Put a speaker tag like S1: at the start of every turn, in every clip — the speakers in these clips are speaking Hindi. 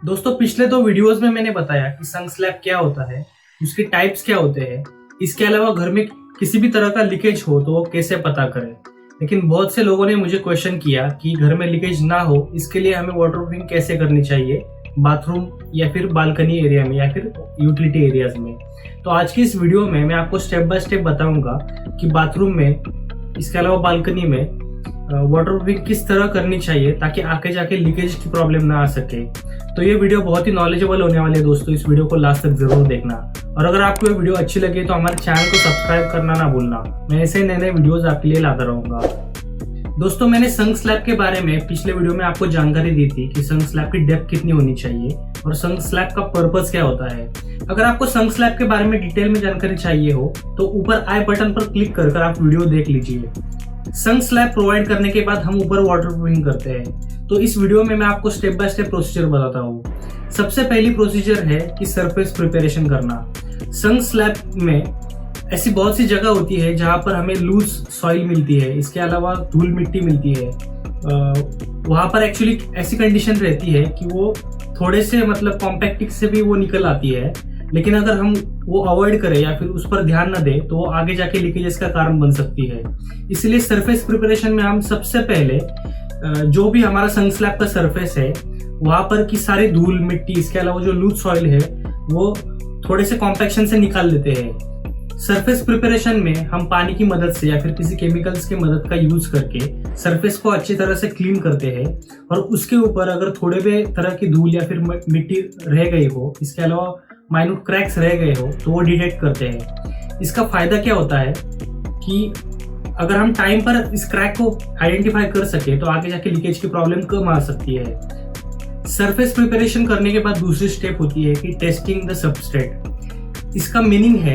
S1: दोस्तों पिछले दो वीडियोस में मैंने बताया कि संक स्लैब क्या होता है, उसके टाइप्स क्या होते हैं। इसके अलावा घर में किसी भी तरह का लीकेज हो तो वो कैसे पता करें। लेकिन बहुत से लोगों ने मुझे क्वेश्चन किया कि घर में लीकेज ना हो इसके लिए हमें वाटरप्रूफिंग कैसे करनी चाहिए, बाथरूम या फिर बालकनी एरिया में या फिर यूटिलिटी एरियाज में। तो आज की इस वीडियो में मैं आपको स्टेप बाय स्टेप बताऊंगा कि बाथरूम में, इसके अलावा बालकनी में वाटरप्रूफिंग किस तरह करनी चाहिए ताकि आगे जाके लीकेज की प्रॉब्लम ना आ सके। तो ये वीडियो बहुत ही नॉलेजेबल होने वाली है दोस्तों, इस वीडियो को लास्ट तक जरूर देखना। और अगर आपको ये वीडियो अच्छी लगे तो हमारे चैनल को सब्सक्राइब करना ना भूलना। मैं ऐसे नए नए वीडियोस आपके लिए लाता रहूंगा। दोस्तों मैंने संक स्लैब के बारे में पिछले वीडियो में आपको जानकारी दी थी कि संक स्लैब की डेप्थ कितनी होनी चाहिए और संक स्लैब का पर्पस क्या होता है। अगर आपको संक स्लैब के बारे में डिटेल में जानकारी चाहिए हो तो ऊपर आई बटन पर क्लिक कर आप वीडियो देख लीजिए। संक स्लैब प्रोवाइड करने के बाद हम ऊपर वाटरप्रूफिंग करते हैं। तो इस वीडियो में मैं आपको स्टेप बाय स्टेप प्रोसीजर बताता हूँ। सबसे पहली प्रोसीजर है कि सरफेस प्रिपरेशन करना। संक स्लैब में ऐसी बहुत सी जगह होती है जहाँ पर हमें लूज सॉइल मिलती है, इसके अलावा धूल मिट्टी मिलती है। वहाँ पर एक्चुअली ऐसी कंडीशन रहती है कि वो थोड़े से कॉम्पैक्टिक से भी वो निकल आती है, लेकिन अगर हम वो अवॉइड करें या फिर उस पर ध्यान न दें तो वो आगे जाके लीकेजेस का कारण बन सकती है। इसलिए सरफेस प्रिपरेशन में हम सबसे पहले जो भी हमारा संक स्लैब का सरफेस है वहाँ पर की सारी धूल मिट्टी, इसके अलावा जो लूज सॉइल है वो थोड़े से कॉम्पैक्शन से निकाल देते हैं। सरफेस प्रिपरेशन में हम पानी की मदद से या फिर किसी केमिकल्स की मदद का यूज करके सरफेस को अच्छी तरह से क्लीन करते हैं और उसके ऊपर अगर थोड़े भी तरह की धूल या फिर मिट्टी रह गई हो, इसके अलावा माइन्यूट क्रैक्स रह गए हो तो वो डिटेक्ट करते हैं। इसका फायदा क्या होता है कि अगर हम टाइम पर इस क्रैक को आइडेंटिफाई कर सके तो आगे जाके लीकेज की प्रॉब्लम कम आ सकती है। सरफेस प्रिपरेशन करने के बाद दूसरी स्टेप होती है कि टेस्टिंग द सबस्ट्रेट। इसका मीनिंग है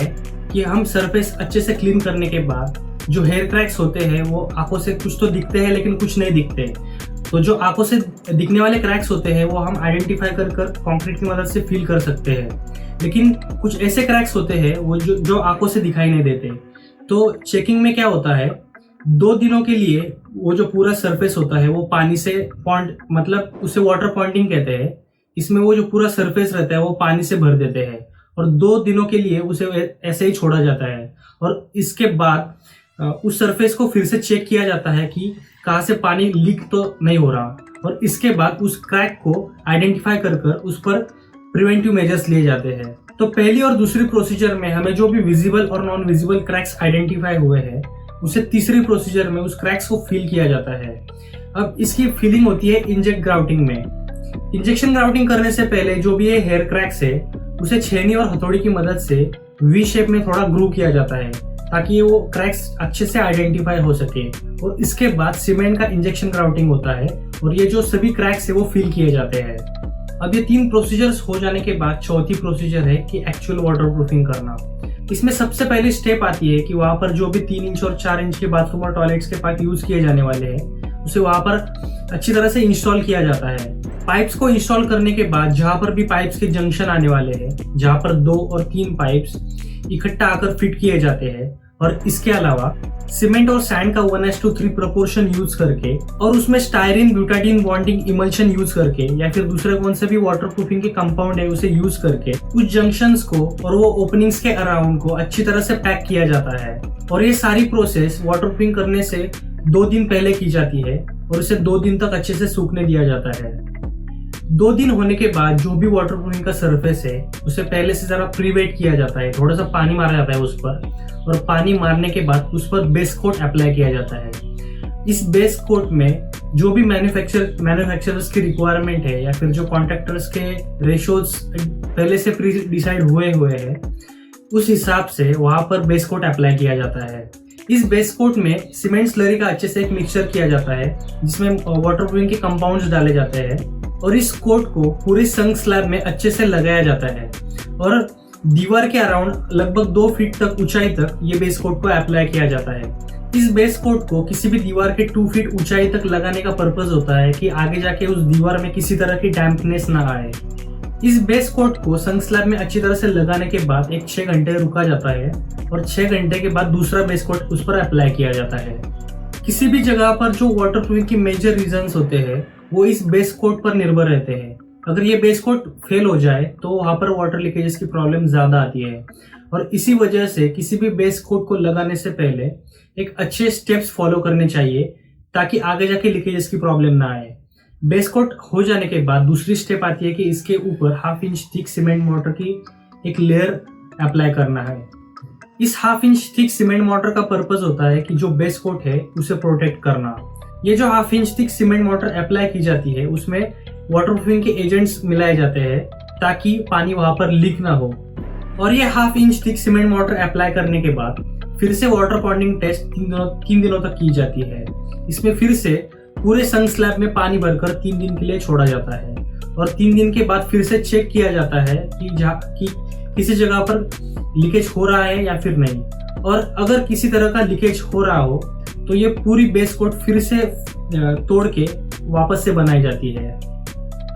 S1: कि हम सरफेस अच्छे से क्लीन करने के बाद जो हेयर क्रैक्स होते हैं वो आंखों से कुछ तो दिखते हैं लेकिन कुछ नहीं दिखते। तो जो आंखों से दिखने वाले क्रैक्स होते हैं वो हम आइडेंटिफाई कर कंक्रीट की मदद से फील कर सकते हैं, लेकिन कुछ ऐसे क्रैक्स होते हैं वो जो आंखों से दिखाई नहीं देते। तो चेकिंग में क्या होता है, 2 दिनों के लिए वो जो पूरा सरफेस होता है वो पानी से पॉइंट उसे वाटर पॉइंटिंग कहते हैं। इसमें वो जो पूरा सरफेस रहता है वो पानी से भर देते हैं और 2 दिनों के लिए उसे ऐसे ही छोड़ा जाता है। और इसके बाद उस सरफेस को फिर से चेक किया जाता है कि कहाँ से पानी लीक तो नहीं हो रहा, और इसके बाद उस क्रैक को आइडेंटिफाई कर उस पर प्रिवेंटिव मेजर्स लिए जाते हैं। तो पहली और दूसरी प्रोसीजर में हमें जो भी विजिबल और नॉन विजिबल क्रैक्स आइडेंटिफाई हुए हैं उसे तीसरी प्रोसीजर में उस क्रैक्स को फिल किया जाता है। अब इसकी फिलिंग होती है इंजेक्ट ग्राउटिंग में। इंजेक्शन ग्राउटिंग करने से पहले जो भी ये हेयर क्रैक्स है उसे छेनी और हथौड़ी की मदद से वी शेप में थोड़ा ग्रू किया जाता है ताकि वो क्रैक्स अच्छे से आइडेंटिफाई हो सके। और इसके बाद सीमेंट का इंजेक्शन ग्राउटिंग होता है और ये जो सभी क्रैक्स है वो फिल किए जाते हैं। अब ये 3 प्रोसीजर्स हो जाने के बाद चौथी प्रोसीजर है कि एक्चुअल वाटरप्रूफिंग करना। इसमें सबसे पहली स्टेप आती है कि वहां पर जो भी 3 इंच और 4 इंच के बाथरूम और टॉयलेट्स के पाइप यूज किए जाने वाले हैं उसे वहां पर अच्छी तरह से इंस्टॉल किया जाता है। पाइप्स को इंस्टॉल करने के बाद जहां पर भी पाइप्स के जंक्शन आने वाले हैं, जहां पर 2 और 3 पाइप्स इकट्ठा आकर फिट किए जाते हैं, और इसके अलावा सीमेंट और सैंड का 1:3 प्रोपोर्शन यूज करके और उसमें styrene butadiene bonding emulsion use करके या फिर दूसरे कौन से भी वाटरप्रूफिंग के कंपाउंड है उसे यूज करके उस जंक्शंस को और वो ओपनिंग्स के अराउंड को अच्छी तरह से पैक किया जाता है। और ये सारी प्रोसेस वाटरप्रूफिंग करने से 2 दिन पहले की जाती है और इसे 2 दिन तक अच्छे से सूखने दिया जाता है। 2 दिन होने के बाद जो भी वाटरप्रूफिंग का सरफेस है उसे पहले से जरा प्रीवेट किया जाता है, थोड़ा सा पानी मारा जाता है उस पर, और पानी मारने के बाद उस पर बेस कोट अप्लाई किया जाता है। इस बेस कोट में जो भी मैन्युफैक्चरर्स की रिक्वायरमेंट है या फिर जो कॉन्ट्रैक्टर्स के रेशोज पहले से प्री डिसाइड हुए हैं उस हिसाब से वहां पर बेस कोट अप्लाई किया जाता है। इस बेस कोट में सीमेंट स्लरी का अच्छे से एक मिक्सचर किया जाता है जिसमें वाटरप्रूफिंग के कंपाउंड्स डाले जाते हैं और इस कोट को पूरे संक स्लैब में अच्छे से लगाया जाता है और दीवार के अराउंड लगभग 2 फीट तक ऊंचाई तक ये बेस कोट को अप्लाई किया जाता है। इस बेस कोट को किसी भी दीवार के 2 फीट ऊंचाई तक लगाने का पर्पस होता है कि आगे जाके उस दीवार में किसी तरह की डैम्पनेस ना आए। इस बेस कोट को संक स्लैब में अच्छी तरह से लगाने के बाद 6 घंटे रुका जाता है और 6 घंटे के बाद दूसरा बेस कोट उस पर अप्लाई किया जाता है। किसी भी जगह पर जो वाटरप्रूफिंग की मेजर रीजंस होते हैं वो इस बेस कोट पर निर्भर रहते हैं। अगर ये बेस कोट फेल हो जाए तो वहां पर वाटर लीकेजेस की प्रॉब्लम ज्यादा आती है। और इसी वजह से किसी भी बेस कोट को लगाने से पहले एक अच्छे स्टेप्स फॉलो करने चाहिए ताकि आगे जाके लीकेजेस की प्रॉब्लम ना आए। बेस कोट हो जाने के बाद दूसरी स्टेप आती है कि इसके ऊपर 1/2 इंच थिक सीमेंट मोटर की एक लेयर अप्लाई करना है। इस 1/2 इंच थिक सीमेंट मोटर का पर्पस होता है कि जो बेस कोट है उसे प्रोटेक्ट करना। ये जो 1/2 inch thick cement motor apply की जाती है उसमें वाटरप्रूफिंग के एजेंट्स मिलाए जाते हैं ताकि पानी वहां पर लीक ना हो। और ये 1/2 inch thick cement motor apply करने के बाद फिर से वाटर पॉन्डिंग टेस्ट 3 दिनों तक की जाती है। इसमें फिर से पूरे संक स्लैब में पानी भरकर 3 दिन के लिए छोड़ा जाता है और 3 दिन के बाद फिर से चेक किया जाता है कि किसी जगह पर लीकेज हो रहा है या फिर नहीं। और अगर किसी तरह का लीकेज हो रहा हो तो ये पूरी बेस कोट फिर से तोड़ के वापस से बनाई जाती है।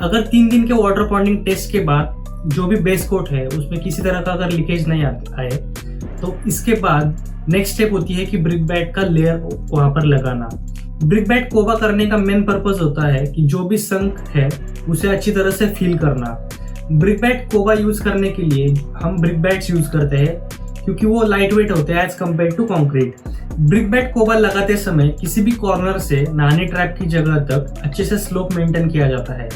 S1: अगर 3 दिन के वाटर पॉन्डिंग टेस्ट के बाद जो भी बेस कोट है उसमें किसी तरह का अगर लीकेज नहीं आए तो इसके बाद नेक्स्ट स्टेप होती है कि ब्रिक बैट का लेयर वहां पर लगाना। ब्रिक बैट कोबा करने का मेन पर्पस होता है कि जो भी संक है उसे अच्छी तरह से फील करना। ब्रिक बैट कोबा यूज करने के लिए हम ब्रिक बैट्स यूज करते हैं क्योंकि वो लाइट वेट होते हैं as compare to concrete. Brick bat कोबा लगाते समय किसी भी कॉर्नर से नहाने ट्रैप की जगह तक अच्छे से स्लोप मेंटेन किया जाता है।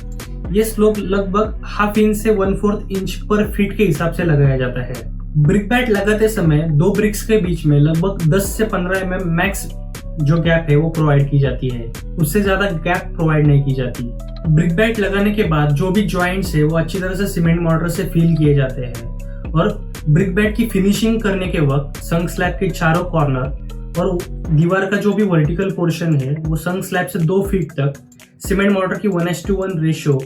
S1: ये स्लोप लगभग 1/2 इंच से 1/4 इंच पर फीट के हिसाब से लगाया जाता है। ब्रिक बैट लगाते समय 2 ब्रिक्स के बीच में लगभग 10 से 15 mm मैक्स जो गैप है वो प्रोवाइड की जाती है, उससे ज्यादा गैप प्रोवाइड नहीं की जाती। ब्रिक बैट लगाने के बाद जो भी जॉइंट्स है वो अच्छी तरह से सीमेंट मोर्टार से फिल किए जाते हैं और ब्रिक बैट की फिनिशिंग करने के वक्त संक स्लैब के चारों कॉर्नर और दीवार का जो भी वर्टिकल पोर्शन है वो संक स्लैब से 2 फीट तक सीमेंट मोर्टार की 1:1 रेशियो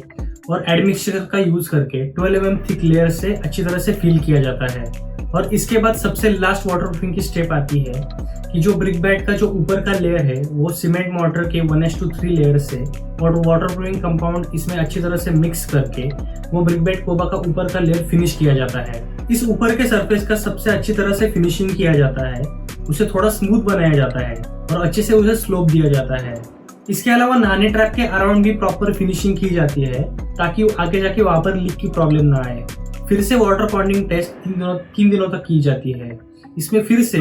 S1: और एडमिक्सचर का यूज करके 12 mm थिक लेयर से अच्छी तरह से फिल किया जाता है। और इसके बाद सबसे लास्ट वाटरप्रूफिंग की स्टेप आती है कि जो ब्रिक बैट का जो ऊपर का लेयर है वो सीमेंट मोर्टार के 1:3 लेयर से और वाटरप्रूफिंग कंपाउंड इसमें अच्छी तरह से मिक्स करके वो ब्रिक बैट कोबा का ऊपर का लेयर फिनिश किया जाता है। इस ऊपर के सरफेस का सबसे अच्छी तरह से फिनिशिंग किया जाता है, उसे थोड़ा स्मूथ बनाया जाता है और अच्छे से उसे स्लोप दिया जाता है। इसके अलावा नहाने ट्रैप के अराउंड भी प्रॉपर फिनिशिंग की जाती है ताकि आगे जाके वहां पर लीक की प्रॉब्लम ना आए। फिर से वाटर पॉन्डिंग टेस्ट 3 दिनों तक की जाती है। इसमें फिर से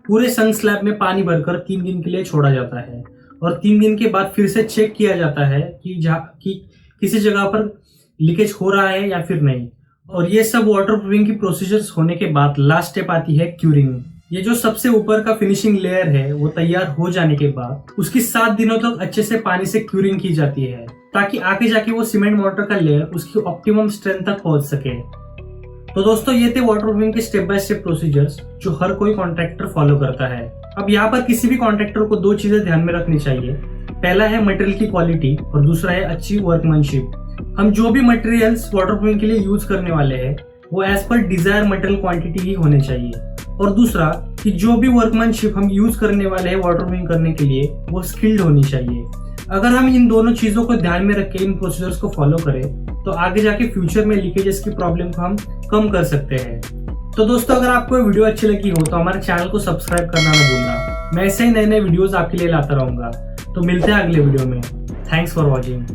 S1: पूरे संक स्लैब में पानी भरकर 3 दिन के लिए छोड़ा जाता है और 3 दिन के बाद फिर से चेक किया जाता है कि किसी जगह पर लीकेज हो रहा है या फिर नहीं। और ये सब वाटरप्रूफिंग की प्रोसीजर्स होने के बाद लास्ट स्टेप आती है क्यूरिंग। ये जो सबसे ऊपर का फिनिशिंग लेयर है वो तैयार हो जाने के बाद उसकी 7 दिनों तक अच्छे से पानी से क्यूरिंग की जाती है ताकि आगे जाके वो सीमेंट मोर्टार का लेयर उसकी ऑप्टिमम स्ट्रेंथ तक पहुंच सके। तो दोस्तों ये थे वाटरप्रूफिंग के स्टेप बाय स्टेप प्रोसीजर्स जो हर कोई कॉन्ट्रैक्टर फॉलो करता है। अब यहाँ पर किसी भी कॉन्ट्रैक्टर को 2 चीजें ध्यान में रखनी चाहिए। पहला है मटेरियल की क्वालिटी और दूसरा है अच्छी वर्कमैनशिप। हम जो भी मटेरियल्स वाटरप्रूफिंग के लिए यूज करने वाले हैं वो as per Dzire material quantity ही होने चाहिए। और दूसरा कि जो भी वर्कमैनशिप हम यूज करने वाले हैं वाटरप्रूफिंग करने के लिए वो स्किल्ड होनी चाहिए। अगर हम इन दोनों चीजों को ध्यान में रख के इन प्रोसीजर्स को फॉलो करें तो आगे जाके फ्यूचर में लीकेजेस की प्रॉब्लम को हम कम कर सकते हैं। तो दोस्तों अगर आपको वीडियो अच्छी लगी हो तो हमारे चैनल को सब्सक्राइब करना न भूलना। मैं ऐसे ही नए वीडियोस आपके लिए लाता रहूंगा। तो मिलते हैं अगले वीडियो में। Thanks for watching.